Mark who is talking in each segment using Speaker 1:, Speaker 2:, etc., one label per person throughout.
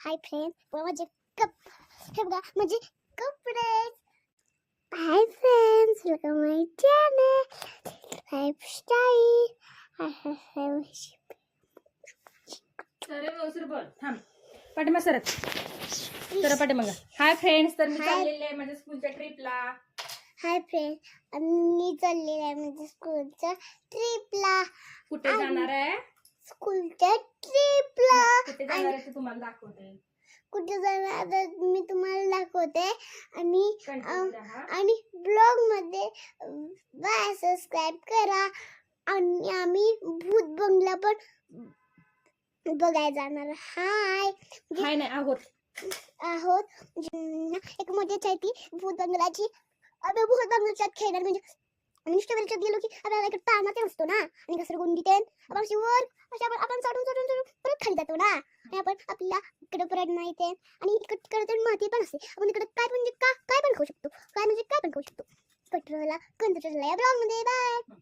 Speaker 1: Hi friends, माझे हे बघा माझे कपडे. हाय फ्रेंड्स, वेलकम माय चॅनल लाईफस्टाईल.
Speaker 2: सरे व्यवस्थित बोल. थांब पाठीमा सरत तर पाठीमाग. हाय फ्रेंड्स, तर मी चाललेले आहे माझ्या स्कूलच्या ट्रिपला.
Speaker 1: हाय फ्रेंड्स, मी चाललेले आहे माझ्या स्कूलच्या ट्रिपला.
Speaker 2: कुठे जाणार आहे?
Speaker 1: स्कूलच्या ट्रिपला.
Speaker 2: कुठे जाणार आहे ते तुम्हाला दाखवते.
Speaker 1: कुठे जाणार आहे मी तुम्हाला दाखवते.
Speaker 2: Continue राहा.
Speaker 1: आणि ब्लॉग मध्ये सबस्क्राईब करा. आणि आम्ही भूत बंगला पण बघायला जाणार. हाय
Speaker 2: नाही
Speaker 1: आहोत एक मजाच आहे ती भूत बंगलाची. आम्ही भूत बंगल्यात खेळणार म्हणजे नुसतं गेलो की आपल्याला इकडे तानाचे असतो ना, आणि घसरगुंडी ते आपण वर आपण चढून परत खाली जातो ना, आणि आपण आपल्या इकडे परत नाही ते, आणि इकडे माती पण असते. आपण इकडे काय पण खाऊ शकतो. काय पण खाऊ शकतो. कंट्रोलला या ब्लॉग मध्ये. बाय.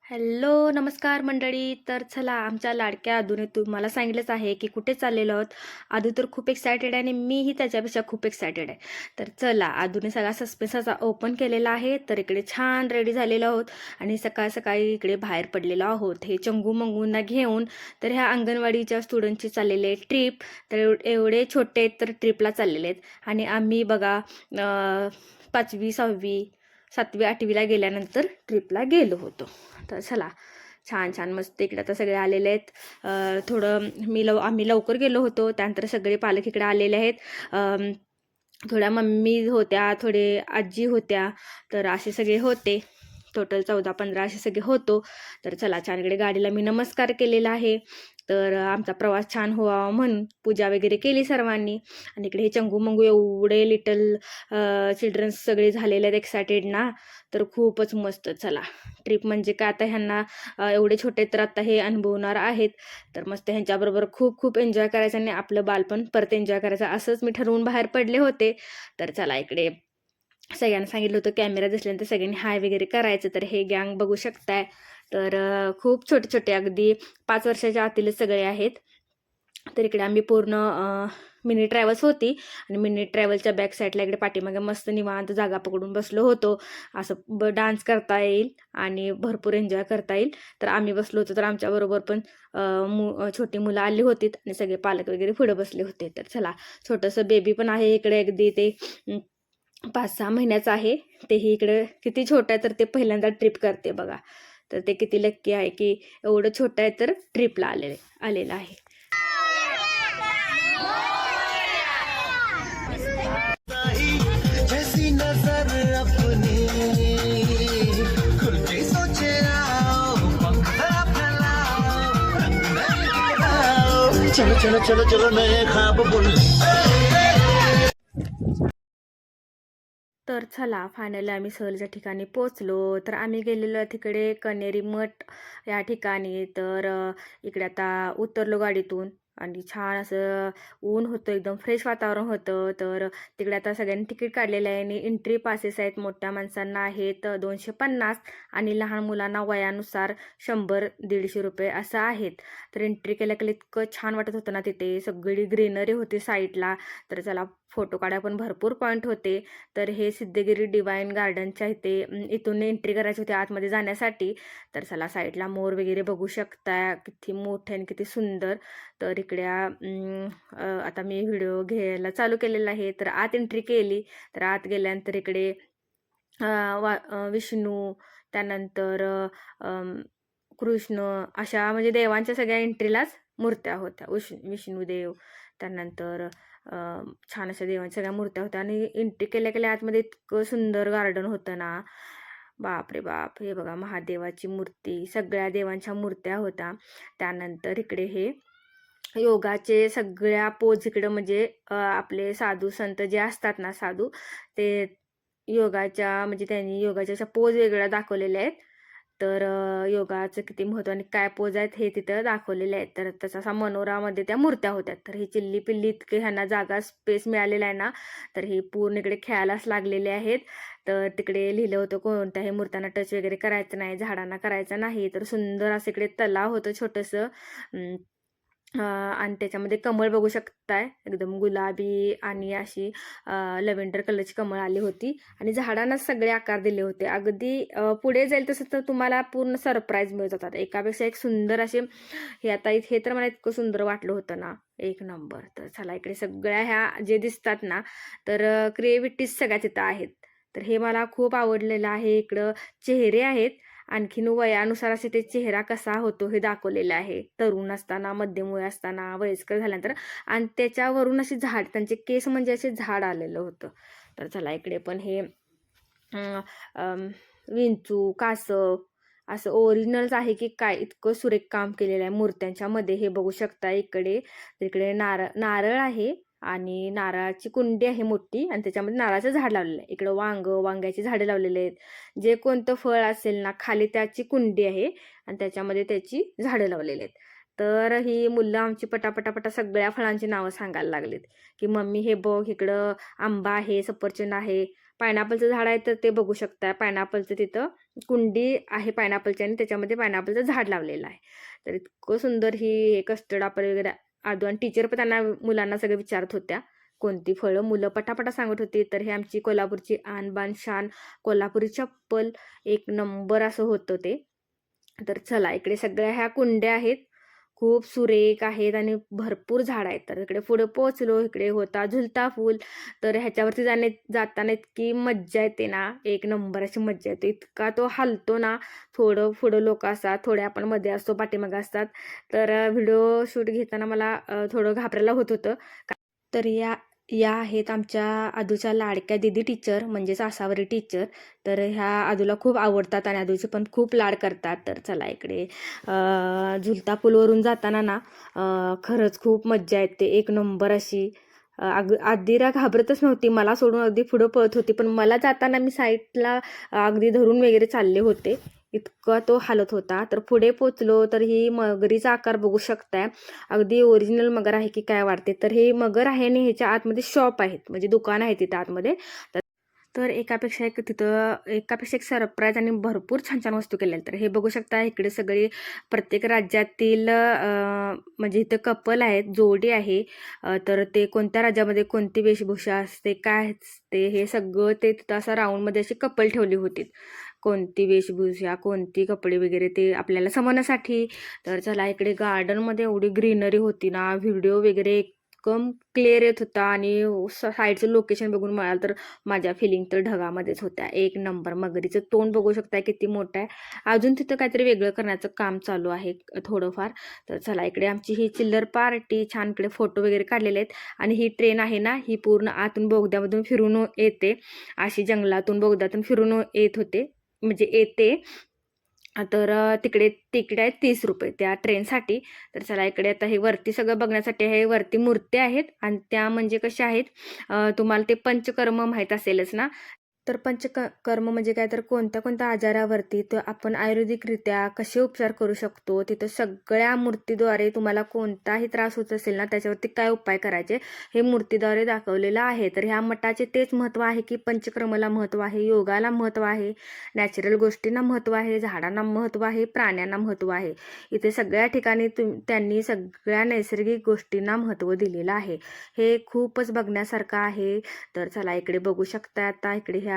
Speaker 2: हॅलो नमस्कार मंडळी. तर चला, आमच्या लाडक्या आदूने तुम्हाला सांगितलंच आहे की कुठे चाललेलो आहोत. आदू तर खूप एक्सायटेड आहे आणि मीही त्याच्यापेक्षा खूप एक्सायटेड आहे. तर चला, आदूने सगळा सस्पेन्स ओपन केलेला आहे. तर इकडे छान रेडी झालेलो आहोत आणि सकाळी इकडे बाहेर पडलेलो आहोत हे चंगू मंगूंना घेऊन. तर ह्या अंगणवाडीच्या स्टुडंटची चाललेली आहे ट्रिप. तर एवढे छोटे आहेत तर ट्रिपला चाललेले आहेत. आणि आम्ही बघा 5वी 6वी 7वी 8वीला गेल्यानंतर ट्रिपला गेलो होतो. तर चला, छान मस्त इकडे आता सगळे आलेले आहेत. थोडं आम्ही लवकर गेलो होतो, त्यानंतर सगळे पालक इकडे आलेले आहेत. थोड्या मम्मी होत्या, थोडे आजी होत्या, तर असे सगळे होते. टोटल 14-15 असे सगळे होतो. तर चला, छान इकडे गाडीला मी नमस्कार केलेला आहे. तर आमचा प्रवास छान व्हावा म्हणून पूजा वगैरे केली सर्वांनी. आणि इकडे हे चंगू मंगू एवढे लिटल चिल्ड्रन्स सगळे झालेले आहेत एक्सायटेड ना, तर खूपच मस्त. चला, ट्रिप म्हणजे काय, आता ह्यांना एवढे छोटे तर आता हे अनुभवणार आहेत. तर मस्त ह्यांच्याबरोबर खूप एन्जॉय करायचं आणि आपलं बालपण परत एन्जॉय करायचं, असंच मी ठरवून बाहेर पडले होते. तर चला, इकडे सगळ्यांना सांगितलं होतं कॅमेरा दिसल्यानंतर सगळ्यांनी हाय वगैरे करायचं. तर हे गँग बघू शकताय. तर खूप छोटे अगदी 5 वर्षाच्या आतीलच सगळे आहेत. तर इकडे आम्ही पूर्ण मिनी ट्रॅव्हल्स होती आणि मिनी ट्रॅव्हलच्या बॅक साईडला इकडे पाठीमागे मस्त निवांत जागा पकडून बसलो होतो. असं डान्स करता येईल आणि भरपूर एन्जॉय करता येईल. तर आम्ही बसलो होतो, तर आमच्याबरोबर पण छोटी मुलं आली होती आणि सगळे पालक वगैरे पुढे बसले होते. तर चला, छोटंसं बेबी पण आहे इकडे, अगदी ते 5-6 महिन्याचं आहे. तेही इकडे किती छोटं आहे, तर ते पहिल्यांदा ट्रिप करते बघा. तर ते किती लक्की आहे की एवढं छोटं आहे तर ट्रिपला आलेलं आहे.
Speaker 3: चलो नए ख्वाब बुन.
Speaker 2: तर चला, फायनली आम्ही सहलच्या ठिकाणी पोचलो. तर आम्ही गेलेलो तिकडे कनेरी मठ या ठिकाणी. तर इकडे आता उतरलो गाडीतून आणि छान असं ऊन होतं, एकदम फ्रेश वातावरण होतं. तर तिकडे आता सगळ्यांनी तिकीट काढलेलं आहे आणि एंट्री पासेस आहेत. मोठ्या माणसांना आहेत 250 आणि लहान मुलांना वयानुसार 100-150 रुपये असं आहेत. तर एंट्री केल्या इतकं छान वाटत होतं ना, तिथे सगळी ग्रीनरी होती साईडला. तर चला, फोटो काढायला पण भरपूर पॉईंट होते. तर हे सिद्धगिरी डिवाइन गार्डनच्या इथून एंट्री करायची होती आतमध्ये जाण्यासाठी. तर चला, साईडला मोर वगैरे बघू शकता, किती मोठे आणि किती सुंदर. तर इकडे आता मी व्हिडिओ घ्यायला चालू केलेला आहे. तर आत एंट्री केली. तर आत गेल्यानंतर इकडे विष्णू, त्यानंतर कृष्ण, अशा म्हणजे देवांच्या सगळ्या एंट्रीलाच मूर्त्या होत्या. विष्णुदेव, त्यानंतर छान अशा देवांच्या सगळ्या मूर्त्या होत्या. आणि एंट्री केल्या आतमध्ये इतकं सुंदर गार्डन होतं ना, बाप रे बाप. हे बघा, महादेवाची मूर्ती, सगळ्या देवांच्या मूर्त्या होत्या. त्यानंतर इकडे हे योगाचे सगळ्या पोज इकडं, म्हणजे आपले साधू संत जे असतात ना, साधू, ते योगाच्या म्हणजे त्यांनी योगाच्या पोज वेगळ्या दाखवलेल्या आहेत. तर योगाचं किती महत्त्व आणि काय पोज आहेत हे तिथं दाखवलेले आहेत. तर तसा मनोरामध्ये त्या मूर्त्या होत्या. तर ही चिल्ली पिल्ली इतके ह्यांना जागा स्पेस मिळालेला आहे ना, तर हे पूर्ण इकडे खेळायलाच लागलेले आहेत. तर तिकडे लिहिलं होतं कोणत्याही मूर्त्यांना टच वगैरे करायचं नाही, झाडांना करायचं नाही. तर सुंदर असं इकडे तलाव होतं छोटंसं. आणि त्याच्यामध्ये कमळ बघू शकताय, एकदम गुलाबी आणि अशी लव्हेंडर कलरची कमळ आली होती आणि झाडांना सगळे आकार दिले होते. अगदी पुढे जाईल तसं तर तुम्हाला पूर्ण सरप्राईज मिळत होतात, एकापेक्षा एक सुंदर असे. हे तर मला इतकं सुंदर वाटलं होतं ना, एक नंबर. तर चला इकडे सगळ्या ह्या जे दिसतात ना, तर क्रिएटिव्हिटीज सगळ्या तिथं आहेत. तर हे मला खूप आवडलेलं आहे. इकडं चेहरे आहेत, आणखीन वयानुसार असे ते चेहरा कसा होतो हे दाखवलेलं आहे, तरुण असताना, मध्यम वय असताना, वयस्कर झाल्यानंतर. आणि त्याच्यावरून अशी झाड, त्यांचे केस म्हणजे असे झाड आलेलं होतं. तर चला इकडे पण हे विंचू, कासव असं ओरिजिनलच आहे की काय, इतकं सुरेख काम केलेलं आहे मूर्त्यांच्या मध्ये. हे बघू शकता इकडे नारळ आहे आणि नारळाची कुंडी आहे मोठी आणि त्याच्यामध्ये नारळाचं झाड लावलेलं आहे. इकडं वांग्याची झाडं लावलेली आहेत. जे कोणतं फळ असेल ना, खाली त्याची कुंडी आहे आणि त्याच्यामध्ये त्याची झाडं लावलेली आहेत. तर ही मुलं आमची पटापटापटा सगळ्या फळांची नावं सांगायला लागलीत की मम्मी हे बघ, इकडं आंबा आहे, सफरचंद आहे, पायनॅपलचं झाड आहे. तर ते बघू शकता, पायनॅपलचं तिथं कुंडी आहे पायनॅपलची आणि त्याच्यामध्ये पायनॅपलचं झाड लावलेलं आहे. तर इतकं सुंदर ही कस्टर्ड ॲपल वगैरे आदू. आणि टीचर पण त्यांना मुलांना सगळं विचारत होत्या कोणती फळं, मुलं पटापटा सांगत होती. तर हे आमची कोल्हापूरची आणबान शान, कोल्हापुरी चप्पल, एक नंबर असं होतं ते. तर चला इकडे सगळ्या ह्या कुंड्या आहेत, खूप सुरेख आहेत आणि भरपूर झाड आहेत. तर इकडे पुढे पोचलो, इकडे होता झुलता फूल. तर ह्याच्यावरती जाताना इतकी मज्जा येते ना, एक नंबर अशी मज्जा येते. इतका तो हलतो ना, थोडं पुढं लोक असतात, थोडे आपण मध्ये असतो, पाठीमागे असतात. तर व्हिडिओ शूट घेताना मला थोडं घाबरायला होत होतं. तर या आहेत आमच्या आदूच्या लाडक्या दीदी टीचर, म्हणजेच आसावरी टीचर. तर ह्या आदूला खूप आवडतात आणि आदूचे पण खूप लाड करतात. तर चला इकडे झुलता पूलवरून जाताना ना, खरंच खूप मज्जा येते, एक नंबर अशी. आदिरा घाबरतच नव्हती, मला सोडून अगदी पुढं पळत होती, पण मला जाताना मी साईडला अगदी धरून वगैरे चालले होते, इतका तो हालत होता. तर पुढे पोचलो, तर ही मगरीचा आकार बघू शकताय, अगदी ओरिजिनल मगर आहे की काय वाटते. तर हे मगर आहे आणि ह्याच्या आतमध्ये शॉप आहेत, म्हणजे दुकान आहे तिथं आतमध्ये. तर एकापेक्षा एक सरप्राईज आणि भरपूर छान छान वस्तू केलेल्या. तर हे बघू शकता, इकडे सगळे प्रत्येक राज्यातील म्हणजे इथं कपल आहेत, जोडी आहे. तर ते कोणत्या राज्यामध्ये कोणती वेशभूषा असते, काय असते, हे सगळं ते तिथं असं राऊंडमध्ये अशी कपल ठेवली होती, कोणती वेशभूषा, कोणती कपडे वगैरे ते आपल्याला समजण्यासाठी. तर चला इकडे गार्डनमध्ये एवढी ग्रीनरी होती ना, व्हिडिओ वगैरे कम क्लिअर येत होता आणि साईडचं लोकेशन बघून मिळालं तर माझ्या फिलिंग तर ढगामध्येच होत्या, एक नंबर. मगरीचं तोंड बघू शकताय किती मोठं आहे. अजून तिथं काहीतरी वेगळं करण्याचं काम चालू आहे थोडंफार. तर चला इकडे आमची ही चिल्लर पार्टी, छान इकडे फोटो वगैरे काढलेले आहेत. आणि ही ट्रेन आहे ना, ही पूर्ण आतून बोगद्यामधून फिरून येते, अशी जंगलातून बोगद्यातून फिरून येत होते, म्हणजे येते. तर तिकडे तिकीट आहे 30 रुपये त्या ट्रेनसाठी. तर चला इकडे आता हे वरती सगळं बघण्यासाठी आहे, वरती मूर्ती आहेत आणि त्या म्हणजे कशा आहेत, तुम्हाला ते पंचकर्म माहीत असेलच ना. तर कर्म म्हणजे काय, तर कोणत्या कोणत्या आजारावरती तर आपण आयुर्वेदिकरित्या कसे उपचार करू शकतो, तिथं सगळ्या मूर्तीद्वारे तुम्हाला कोणताही त्रास होत असेल ना, त्याच्यावरती काय उपाय करायचे हे मूर्तीद्वारे दाखवलेलं आहे. तर ह्या मठाचे तेच महत्त्व आहे की पंचकर्मला महत्त्व आहे, योगाला महत्त्व आहे, नॅचरल गोष्टींना महत्त्व आहे, झाडांना महत्त्व आहे, प्राण्यांना महत्त्व आहे. इथे सगळ्या ठिकाणी त्यांनी सगळ्या नैसर्गिक गोष्टींना महत्त्व दिलेलं आहे. हे खूपच बघण्यासारखं आहे. तर चला इकडे बघू शकता, आता इकडे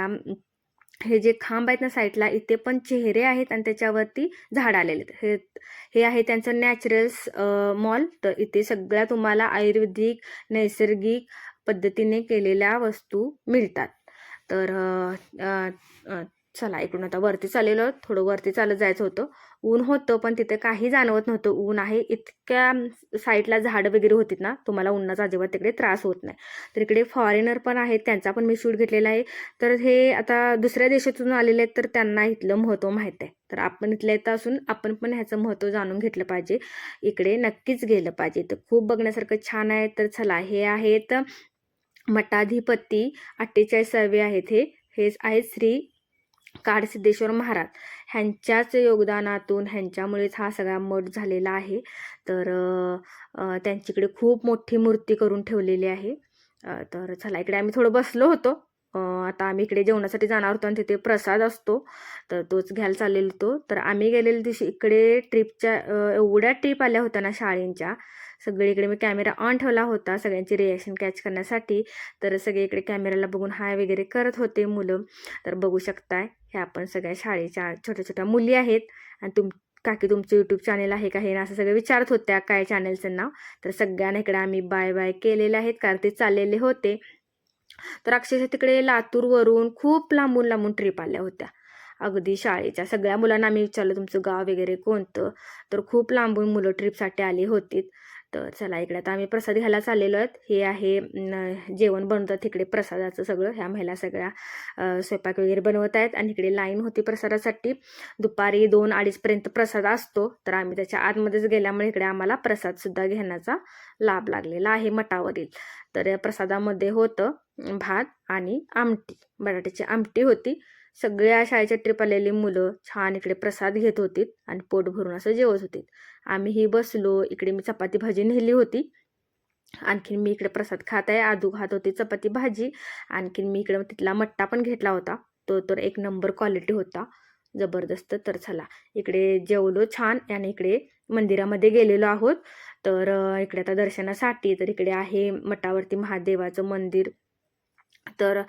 Speaker 2: हे जे खांब आहेत ना साईडला, इथे पण चेहरे आहेत आणि त्याच्यावरती झाड आलेले आहेत. हे आहे त्यांचं नॅचरल्स मॉल. तर इथे सगळ्या तुम्हाला आयुर्वेदिक नैसर्गिक पद्धतीने केलेल्या वस्तू मिळतात. तर चला इकडून आता वरती चाललेलो, थोडं वरती चालत जायचं होतं, ऊन होतं पण तिथे काही जाणवत नव्हतं ऊन आहे, इतक्या साईडला झाडं वगैरे होती ना, तुम्हाला उन्हाचा अजिबात तिकडे त्रास होत नाही. तर इकडे फॉरेनर पण आहेत, त्यांचा पण मी शूट घेतलेला आहे. तर हे आता दुसऱ्या देशातून आलेले आहेत, तर त्यांना इथलं महत्त्व माहीत आहे. तर आपण इथल्या इथं असून आपण पण ह्याचं महत्त्व जाणून घेतलं पाहिजे, इकडे नक्कीच गेलं पाहिजे. तर खूप बघण्यासारखं छान आहे. तर चला हे आहेत मठाधिपती 48वे आहेत, हेच आहेत श्री काडसिद्धेश्वर महाराज. ह्यांच्याच योगदानातून, ह्यांच्यामुळेच हा सगळा मठ झालेला आहे. तर त्यांच्याकडे खूप मोठी मूर्ती करून ठेवलेली आहे. तर चला इकडे आम्ही थोडं बसलो होतो. आता आम्ही इकडे जेवणासाठी जाणार होतो आणि तिथे प्रसाद असतो, तर तोच घ्यायला चाललेलो होतो. तर आम्ही गेलेल्या दिवशी इकडे ट्रिपच्या एवढ्या ट्रिप आल्या होत्या ना शाळेंच्या, सगळीकडे मी कॅमेरा ऑन ठेवला होता सगळ्यांची रिॲक्शन कॅच करण्यासाठी. तर सगळीकडे कॅमेराला बघून हाय वगैरे करत होते मुलं. तर बघू शकताय ह्या आपण सगळ्या शाळेच्या छोट्या छोट्या मुली आहेत. आणि काकी तुमचं यूट्यूब चॅनल आहे का हे ना असं सगळं विचारत होत्या काय चॅनलचं नाव. तर सगळ्यांना इकडे आम्ही बाय बाय केलेले आहेत कारण ते चाललेले होते. तर अक्षरशः तिकडे लातूरवरून खूप लांबून लांबून ट्रिप आल्या होत्या. अगदी शाळेच्या सगळ्या मुलांना आम्ही विचारलं तुमचं गाव वगैरे कोणतं. तर खूप लांबून मुलं ट्रिपसाठी आली होती. तर चला इकडे आता आम्ही प्रसाद घ्यायला चाललेलो आहेत. हे आहे जेवण बनवतात इकडे प्रसादाचं सगळं. ह्या महिला सगळ्या स्वयंपाक वगैरे बनवत आहेत. आणि इकडे लाईन होती प्रसादासाठी. दुपारी 2-2:30 प्रसाद असतो. तर आम्ही त्याच्या आतमध्येच गेल्यामुळे इकडे आम्हाला प्रसादसुद्धा घेण्याचा लाभ लागलेला आहे मठावरील. तर या प्रसादामध्ये होतं भात आणि आमटी, बटाट्याची आमटी होती. सगळ्या शाळेच्या ट्रिप आलेली मुलं छान इकडे प्रसाद घेत होती आणि पोट भरून असं जेवत होती. आम्हीही बसलो. इकडे मी चपाती भाजी नेली होती. आणखीन मी इकडे प्रसाद खात आहे. आदू खात होती चपाती भाजी. आणखीन मी इकडे तिथला मट्टा पण घेतला होता. तो तर 1 नंबर क्वालिटी होता, जबरदस्त. तर चला इकडे जेवलो छान आणि इकडे मंदिरामध्ये गेलेलो आहोत. तर इकडे आता दर्शनासाठी तर इकडे आहे मठावरती महादेवाचं मंदिर. तर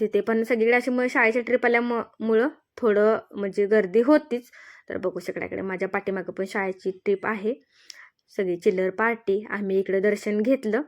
Speaker 2: तिथे पण सगळीकडे अशी शाळेच्या ट्रिप आल्यामुळं थोडं म्हणजे गर्दी होतीच. तर बघू शकता इकडे माझ्या पाठीमागं पण शाळेची ट्रिप आहे, सगळी चिल्लर पार्टी. आम्ही इकडे दर्शन घेतलं.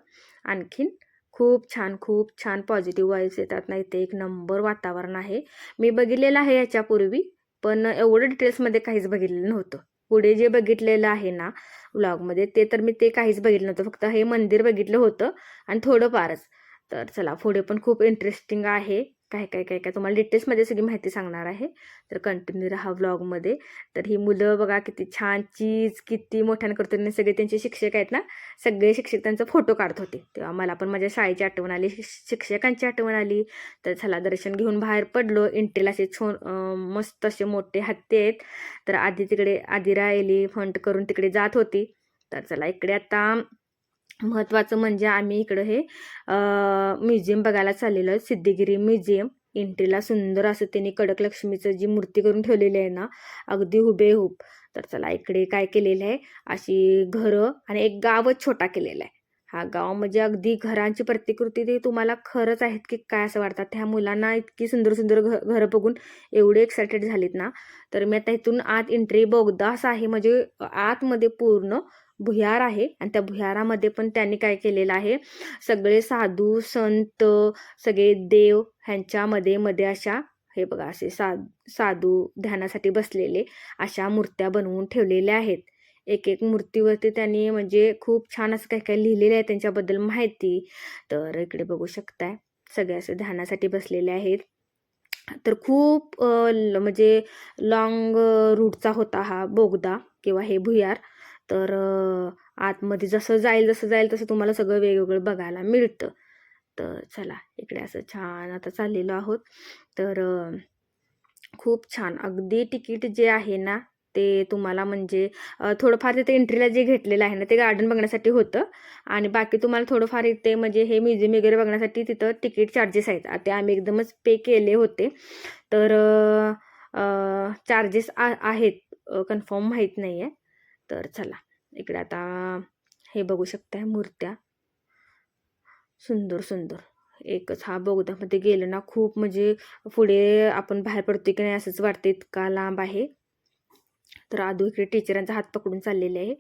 Speaker 2: आणखीन खूप छान पॉझिटिव्ह वाईब्स येतात ना इथे. 1 नंबर वातावरण आहे. मी बघितलेलं आहे याच्यापूर्वी, पण एवढं डिटेल्समध्ये काहीच बघितलेलं नव्हतं. पुढे जे बघितलेलं आहे ना व्लॉगमध्ये ते तर मी ते काहीच बघितलं नव्हतं. फक्त हे मंदिर बघितलं होतं आणि थोडंफारच. तर चला पुढे पण खूप इंटरेस्टिंग आहे. काय तुम्हाला डिटेल्समध्ये सगळी माहिती सांगणार आहे. तर कंटिन्यू राहा व्लॉगमध्ये. तर ही मुलं बघा किती छान चीज किती मोठ्यानं करतात. आणि सगळे त्यांचे शिक्षक आहेत ना, सगळे शिक्षक त्यांचा फोटो काढत होते. तेव्हा मला पण माझ्या शाळेची आठवण आली, शिक्षकांची आठवण आली. तर चला दर्शन घेऊन बाहेर पडलो. एंट्रीला असे मस्त असे मोठे हत्ती आहेत. तर आदिरा एलिफंट करून तिकडे जात होती. तर चला इकडे आता महत्त्वाचं म्हणजे आम्ही इकडं हे म्युझियम बघायला चाललेलो आहे, सिद्धिगिरी म्युझियम. एंट्रीला सुंदर असं त्यांनी कडक लक्ष्मीचं जी मूर्ती करून ठेवलेली आहे ना, अगदी हुबेहूब. तर चला इकडे काय केलेलं आहे, अशी घरं आणि एक गावच छोटा केलेला आहे. हा गाव म्हणजे अगदी घरांची प्रतिकृती ते तुम्हाला खरंच आहेत की काय असं वाटतात. ह्या मुलांना इतकी सुंदर सुंदर घरं बघून एवढे एक्सायटेड झालीत ना. तर मी आता इथून आत एंट्री बोगदास आहे, म्हणजे आतमध्ये पूर्ण भुयार आहे. आणि त्या भुयारामध्ये पण त्यांनी काय केलेलं आहे, सगळे साधू संत सगळे देव ह्यांच्यामध्ये अशा हे बघा असे साधू ध्यानासाठी बसलेले अशा मूर्त्या बनवून ठेवलेल्या आहेत. एक मूर्तीवरती त्यांनी म्हणजे खूप छान असं काय काय लिहिलेलं आहे त्यांच्याबद्दल माहिती. तर इकडे बघू शकताय सगळे असे ध्यानासाठी बसलेले आहेत. तर खूप म्हणजे लॉंग रूटचा होता हा बोगदा किंवा हे भुयार. तर आतमध्ये जसं जाईल तसं तुम्हाला सगळं वेगवेगळं बघायला मिळतं. तर चला इकडे असं छान आता चाललेलो आहोत. तर खूप छान अगदी तिकीट जे आहे ना ते तुम्हाला म्हणजे थोडंफार तिथे एंट्रीला जे घेतलेलं आहे ना ते गार्डन बघण्यासाठी होतं. आणि बाकी तुम्हाला थोडंफार इथे म्हणजे हे म्युझियम वगैरे बघण्यासाठी तिथं तिकीट चार्जेस आहेत. ते आम्ही एकदमच पे केले होते. तर चार्जेस आहेत, कन्फर्म माहीत नाही आहे. तर चला इकडे आता हे बघू शकताय मूर्त्या सुंदर. एकच हा बोगद्यामध्ये गेलं ना खूप म्हणजे पुढे आपण बाहेर पडतोय की नाही असंच वाटतं, इतका लांब आहे. तर आदू इकडे टीचरांचा हात पकडून चाललेले आहे.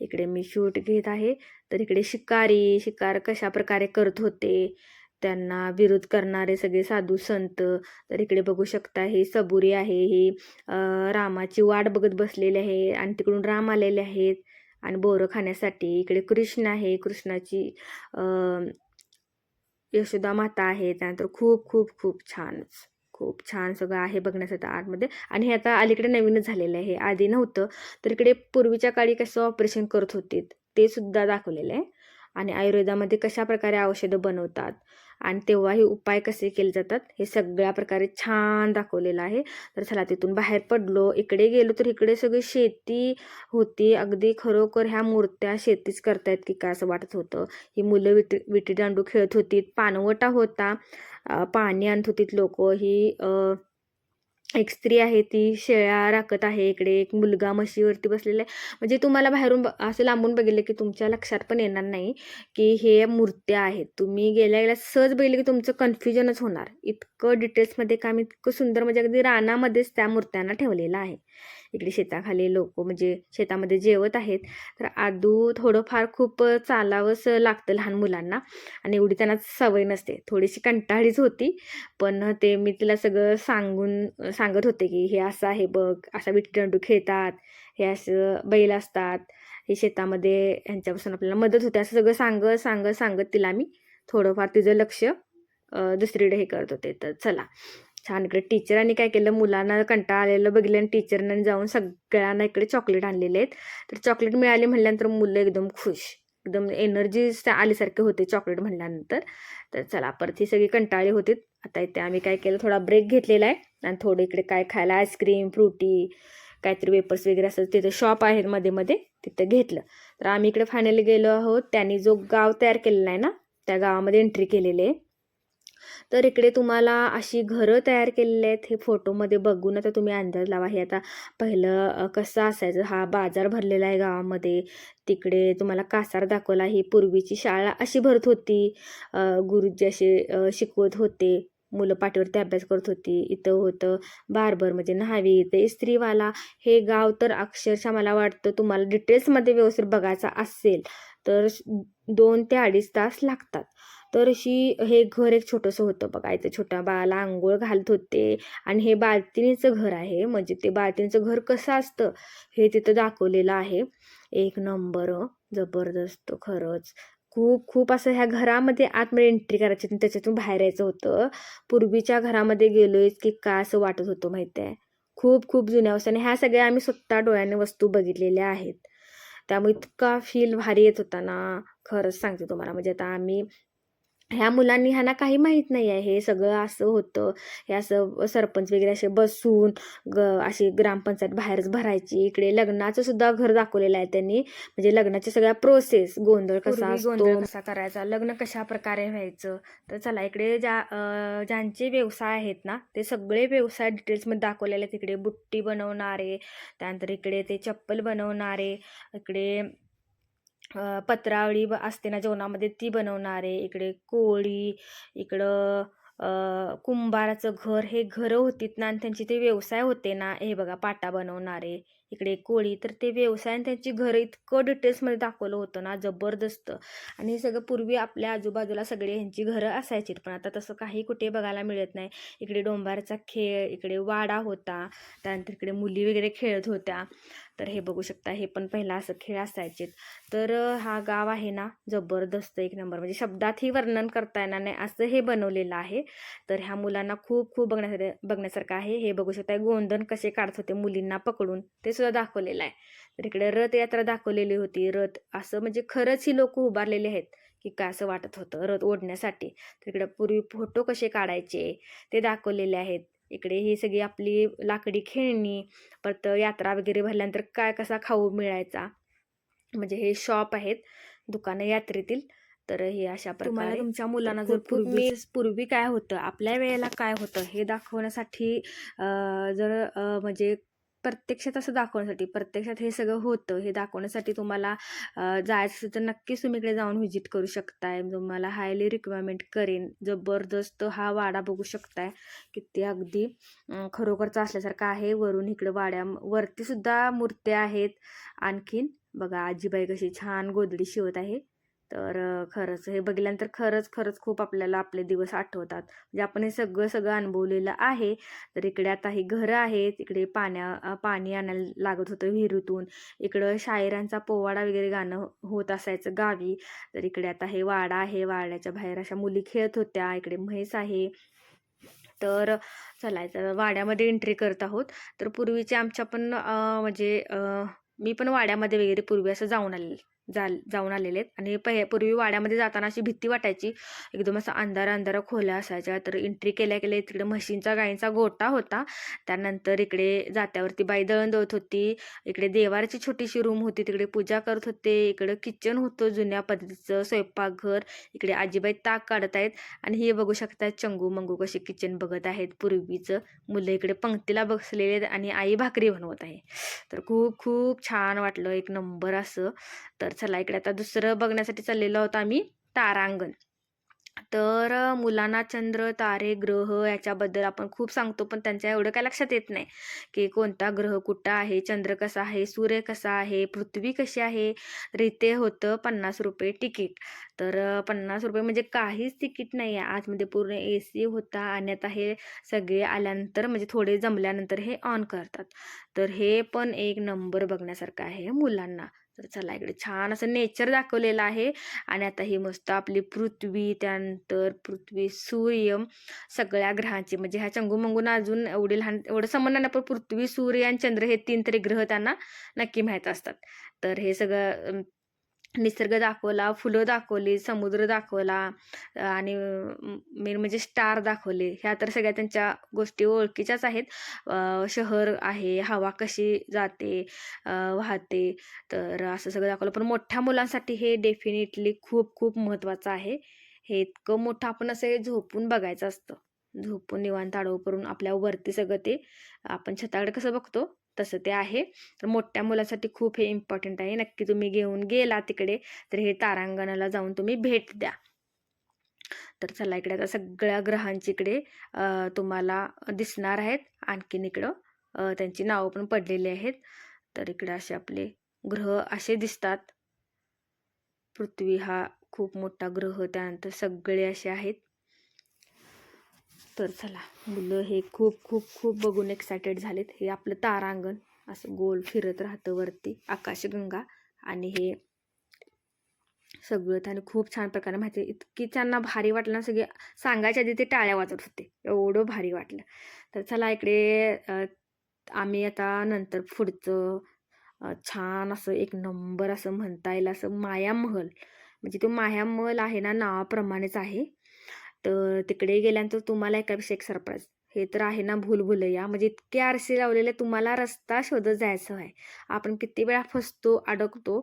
Speaker 2: इकडे मी शूट घेत आहे. तर इकडे शिकार कशा प्रकारे करत होते, त्यांना विरोध करणारे सगळे साधू संत. तर इकडे बघू शकता हे सबुरी आहे, हे रामाची वाट बघत बसलेले आहे. आणि तिकडून राम आलेले आहेत आणि बोरं खाण्यासाठी. इकडे कृष्ण आहे, कृष्णाची यशोदा माता आहे. त्यानंतर खूप छान सगळं आहे बघण्यासाठी आतमध्ये. आणि हे आता अलीकडे नवीनच झालेलं आहे, हे आधी नव्हतं. तर इकडे पूर्वीच्या काळी कसं ऑपरेशन करत होते ते सुद्धा दाखवलेलं आहे. आणि आयुर्वेदामध्ये कशा प्रकारे औषधं बनवतात आणि तेव्हाही उपाय कसे केले जातात हे सगळ्या प्रकारे छान दाखवलेलं आहे. तर चला तिथून बाहेर पडलो. इकडे गेलो तर इकडे सगळी शेती होती. अगदी खरोखर ह्या मूर्त्या शेतीच करतायत की काय असं वाटत होतं. ही मुलं विटी दांडू खेळत होती, पानवटा होता, पाणी आणत होतीत लोक. ही एक स्त्री आहे ती शेळ्या राखत आहे. इकडे एक मुलगा म्हशीवरती बसलेला आहे. म्हणजे तुम्हाला बाहेरून असं लांबून बघितलं की तुमच्या लक्षात पण येणार नाही की हे मूर्त्या आहेत. तुम्ही गेल्या गेल्या सहज बघितलं की तुमचं कन्फ्युजनच होणार. इतकं डिटेल्समध्ये काम, इतकं सुंदर, म्हणजे अगदी रानामध्येच त्या मूर्त्यांना ठेवलेलं आहे. इकडे शेताखाली लोक म्हणजे शेतामध्ये जेवत आहेत. तर आदू थोडंफार खूप चालावंच लागतं लहान मुलांना, आणि एवढी त्यांना सवय नसते. थोडीशी कंटाळीच होती, पण ते मी तिला सगळं सांगत होते की हे असं आहे बघ, असा विटीदांडू खेळतात, हे असं बैल असतात, हे शेतामध्ये ह्यांच्यापासून आपल्याला मदत होते, असं सगळं सांगत तिला मी थोडंफार तिचं लक्ष दुसरीकडे हे करत होते. तर चला, छान. इकडे टीचरांनी काय केलं, मुलांना कंटाळा आलेलं बघितलं आणि टीचरने जाऊन सगळ्यांना इकडे चॉकलेट आणलेले आहेत. तर चॉकलेट मिळाले म्हटल्यानंतर मुलं एकदम खुश, एकदम एनर्जी आल्यासारखे होते चॉकलेट म्हणल्यानंतर. तर चला, परत ही सगळी कंटाळी होते. आता इथे आम्ही काय केलं, थोडा ब्रेक घेतलेला आहे आणि थोडं इकडे काय खायला, आईस्क्रीम, फ्रुटी, काहीतरी वेपर्स वगैरे असं तिथं शॉप आहे मध्ये तिथं घेतलं. तर आम्ही इकडे फायनली गेलो आहोत. त्यांनी जो गाव तयार केलेला आहे ना, त्या गावामध्ये एंट्री केलेली आहे. तर इकडे तुम्हाला अशी घरं तयार केलेली आहेत. हे फोटोमध्ये बघून आता तुम्ही अंदाज लावा. हे आता पहिलं कसं असायचं, हा बाजार भरलेला आहे गावामध्ये. तिकडे तुम्हाला कासार दाखवला, ही पूर्वीची शाळा अशी भरत होती. गुरुजी असे शिकवत होते, मुलं पाठीवरती अभ्यास करत होती. इथं होतं बार्बर म्हणजे न्हावी, इथे इस्त्रीवाला. हे गाव तर अक्षरशः मला वाटतं तुम्हाला डिटेल्समध्ये व्यवस्थित बघायचा असेल तर 2 ते 2.5 तास लागतात. तर हे घर एक छोटंसं होतं बघा. इथं छोट्या बाळाला आंघोळ घालत होते आणि हे बाळतिणीचं घर आहे. म्हणजे ते बाळतिणीचं घर कसं असतं हे तिथं दाखवलेलं आहे. एक नंबर, जबरदस्त खरंच. खूप असं ह्या घरामध्ये आतमध्ये एंट्री करायची आणि त्याच्यातून बाहेर यायचं होतं. पूर्वीच्या घरामध्ये गेलोय की काय असं वाटत होतं माहिती आहे. खूप जुन्या वस्तू, आणि ह्या सगळ्या आम्ही स्वतः डोळ्याने वस्तू बघितलेल्या आहेत. त्यामुळे इतका फील भारी येत होता ना, खरंच सांगते तुम्हाला. म्हणजे आता ह्या मुलांनी, ह्यांना काही माहीत नाही आहे हे सगळं असं होतं. हे असं सरपंच वगैरे असे बसून अशी ग्रामपंचायत बाहेरच भरायची. इकडे लग्नाचं सुद्धा घर दाखवलेलं आहे त्यांनी, म्हणजे लग्नाच्या सगळ्या प्रोसेस, गोंधळ कसा करायचा, लग्न कशा प्रकारे व्हायचं. तर चला, इकडे ज्यांचे व्यवसाय आहेत ना, ते सगळे व्यवसाय डिटेल्समध्ये दाखवलेले आहेत. इकडे बुट्टी बनवणारे, त्यानंतर इकडे ते चप्पल बनवणारे, इकडे पत्रावळी असते ना जेवणामध्ये ती बनवणारे, इकडे कोळी, इकडं कुंभाराचं घर, हे घरं होतीत ना, आणि त्यांचे ते व्यवसाय होते ना. हे बघा, पाटा बनवणारे, इकडे कोळी, तर ते व्यवसाय आणि त्यांची घरं इतकं डिटेल्समध्ये दाखवलं होतं ना, जबरदस्त. आणि हे सगळं पूर्वी आपल्या आजूबाजूला सगळे ह्यांची घरं असायची, पण आता तसं काही कुठे बघायला मिळत नाही. इकडे डोंबारचा खेळ, इकडे वाडा होता, त्यानंतर इकडे मुली वगैरे खेळत होत्या. तर हे बघू शकता, हे पण पहिला असं खेळ असायचे. तर हा गाव आहे ना, जबरदस्त, एक नंबर, म्हणजे शब्दातही वर्णन करता येणार नाही असं हे बनवलेलं आहे. तर ह्या मुलांना खूप बघण्यासारखं आहे. हे बघू शकता, गोंधन कसे काढत होते मुलींना पकडून, ते सुद्धा दाखवलेलं आहे. तर इकडे रथयात्रा दाखवलेली होती. रथ असं म्हणजे खरंच ही लोक उभारलेले आहेत की काय असं वाटत होतं रथ ओढण्यासाठी. तर इकडे पूर्वी फोटो कसे काढायचे ते दाखवलेले आहेत. इकडे ही सगळी आपली लाकडी खेळणी, परत यात्रा वगैरे भरल्यानंतर काय कसा खाऊ मिळायचा, म्हणजे हे शॉप आहेत, दुकानं यात्रेतील. तर हे अशा प्रकारे तुमच्या मुलांना जर पूर्वी काय होतं, आपल्या वेळेला काय होतं हे दाखवण्यासाठी, म्हणजे प्रत्यक्षात असं दाखवण्यासाठी, प्रत्यक्षात हे सगळं होतं हे दाखवण्यासाठी तुम्हाला जायचं असेल तर नक्कीच तुम्ही इकडे जाऊन व्हिजिट करू शकताय. तुम्हाला हायली रिक्वायरमेंट करेन. जबरदस्त हा वाडा बघू शकताय, किती अगदी खरोखरचा असल्यासारखा आहे. वरून इकडे वरती सुद्धा मूर्त्या आहेत. आणखीन बघा, आजीबाई कशी छान गोधडी शिवत आहे. तर खरंच हे बघितल्यानंतर खरंच खूप आपल्याला आपले दिवस आठवतात. म्हणजे आपण हे सगळं अनुभवलेलं आहे. तर इकडे आता ही घरं आहेत. इकडे पाणी आणायला लागत होतं विहिरीतून. इकडं शायरांचा पोवाडा वगैरे गाणं होत असायचं गावी. तर इकडे आता हे वाडा आहे. वाड्याच्या बाहेर अशा मुली खेळत होत्या. इकडे म्हैस आहे. तर चला, वाड्यामध्ये एंट्री करत आहोत. तर पूर्वीचे आमच्या पण म्हणजे मी पण वाड्यामध्ये वगैरे पूर्वी असं जाऊन आलेली. जाऊन आलेले आहेत. आणि पूर्वी वाड्यामध्ये जाताना अशी भीती वाटायची, एकदम असं अंधारा खोल्या असायच्या. तर एंट्री केल्या केल्या तिकडे म्हशींचा गायींचा गोठा होता. त्यानंतर इकडे जात्यावरती बाई दळण दळत होती, इकडे देवाराची छोटीशी रूम होती, तिकडे पूजा करत होते, इकडं किचन होतं जुन्या पद्धतीचं स्वयंपाकघर, इकडे आजीबाई ताक काढत आहेत. आणि हे बघू शकता चंगू मंगू कसे किचन बघत आहेत पूर्वीचं. मुलं इकडे पंक्तीला बसलेले आहेत आणि आई भाकरी बनवत आहे. तर खूप खूप छान वाटलं, एक नंबर असं. तर चला इकडे आता दुसरं बघण्यासाठी चाललेलो आहोत आम्ही, तारांगण. तर मुलांना चंद्र, तारे, ग्रह याच्याबद्दल आपण खूप सांगतो, पण त्यांच्या एवढं काय लक्षात येत नाही की कोणता ग्रह कुठं आहे, चंद्र कसा आहे, सूर्य कसा आहे, पृथ्वी कशी आहे. तर इथे होतं 50 रुपये तिकीट. तर 50 रुपये म्हणजे काहीच तिकीट नाही आहे. आतमध्ये पूर्ण AC होता आणि आता हे सगळे आल्यानंतर म्हणजे थोडे जमल्यानंतर हे ऑन करतात. तर हे पण एक नंबर बघण्यासारखं आहे मुलांना. तर चला इकडे छान असं नेचर दाखवलेलं आहे. आणि आता ही मस्त आपली पृथ्वी, त्यानंतर पृथ्वी, सूर्य, सगळ्या ग्रहांची म्हणजे ह्या चंगूमंगून अजून एवढे लहान एवढं संबंध नाही, पण पृथ्वी, सूर्य आणि चंद्र हे 3 तरी ग्रह त्यांना नक्की माहीत असतात. तर हे सगळं निसर्ग दाखवला, फुलं दाखवली, समुद्र दाखवला आणि मेन म्हणजे स्टार दाखवले. ह्या तर सगळ्या त्यांच्या गोष्टी ओळखीच्याच आहेत. शहर आहे, हवा कशी जाते, वाहते, तर असं सगळं दाखवलं. पण मोठ्या मुलांसाठी हे डेफिनेटली खूप खूप महत्त्वाचं आहे. हे इतकं मोठं आपण असं झोपून बघायचं असतं. झोपून निवांत आडवं करून आपल्या वरती सगळं ते आपण छताकडे कसं बघतो तसं ते आहे. तर मोठ्या मुलांसाठी खूप हे इम्पॉर्टंट आहे. नक्की तुम्ही घेऊन गेला तिकडे तर हे तारांगणाला जाऊन तुम्ही भेट द्या. तर चला इकडे आता सगळ्या ग्रहांची इकडे तुम्हाला दिसणार आहेत. आणखीन इकडं त्यांची नावं पण पडलेली आहेत. तर इकडे असे आपले ग्रह असे दिसतात. पृथ्वी हा खूप मोठा ग्रह, त्यानंतर सगळे असे आहेत. तर चला मुलं हे खूप खूप खूप बघून एक्सायटेड झालेत. हे आपलं तारांगण असं गोल फिरत राहतं वरती, आकाशगंगा. आणि हे सगळं त्यांनी खूप छान प्रकारे माहिती, इतकी त्यांना भारी वाटलं ना, सगळे सांगायच्या आधी ते टाळ्या वाजत होते, एवढं भारी वाटलं. तर चला इकडे आम्ही आता नंतर पुढचं छान असं एक नंबर असं म्हणता येईल असं मायामहल, म्हणजे तो मायामहल आहे ना नावाप्रमाणेच आहे. तर तिकडे गेल्यानंतर तुम्हाला एकापेक्षा एक सरप्राईज. हे तर आहे ना भूलभुलैया, म्हणजे इतके आरसे लावलेले, तुम्हाला रस्ता शोधत जायचं आहे. आपण किती वेळा फसतो, अडकतो.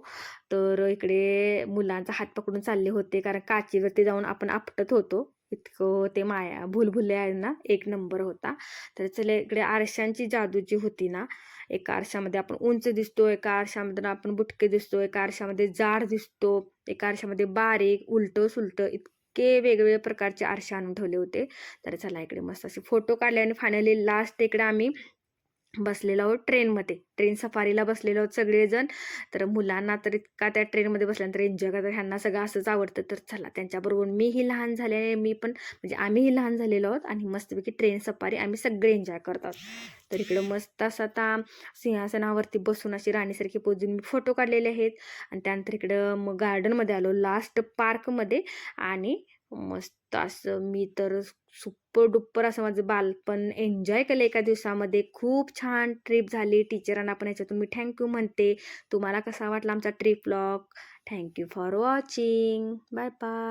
Speaker 2: तर इकडे मुलांचा हात पकडून चालले होते, कारण काचीवरती जाऊन आपण आपटत होतो. इतकं ते भूलभुलैया आहे ना एक नंबर होता. तर चला इकडे आरशांची जादू जी होती ना, एका आरशामध्ये आपण उंच दिसतो, एका आरशामध्ये आपण बुटके दिसतो, एका आरशामध्ये जाड दिसतो, एका आरशामध्ये बारीक, उलटं सुलटं, इतके वेगवेगळे प्रकारचे आरसे आणून ठेवले होते. तर चला इकडे मस्त असे फोटो काढले आणि फायनली लास्ट इकडे आम्ही बसलेलो आहोत ट्रेनमध्ये, ट्रेन सफारीला बसलेलो आहोत सगळेजण. तर मुलांना तर इतका त्या ट्रेनमध्ये बसल्यानंतर एन्जॉय करतात, ह्यांना सगळं असंच आवडतं. तर चला त्यांच्याबरोबर मीही लहान झाले, मी पण म्हणजे आम्हीही लहान झालेलो आहोत आणि मस्तपैकी ट्रेन सफारी आम्ही सगळे एन्जॉय करतात. तर इकडं मस्त असं आता सिंहासनावरती बसून अशी राणीसारखी पोजून मी फोटो काढलेले आहेत. आणि त्यानंतर इकडं मग गार्डनमध्ये आलो, लास्ट पार्कमध्ये. आणि मस्त असं मी तर सुपर डुप्पर असं माझं बालपण एन्जॉय केलं एका दिवसामध्ये. खूप छान ट्रिप झाली. टीचरांना पण याच्यातून मी थँक्यू म्हणते. तुम्हाला कसा वाटला आमचा trip vlog? Thank you for watching. Bye bye.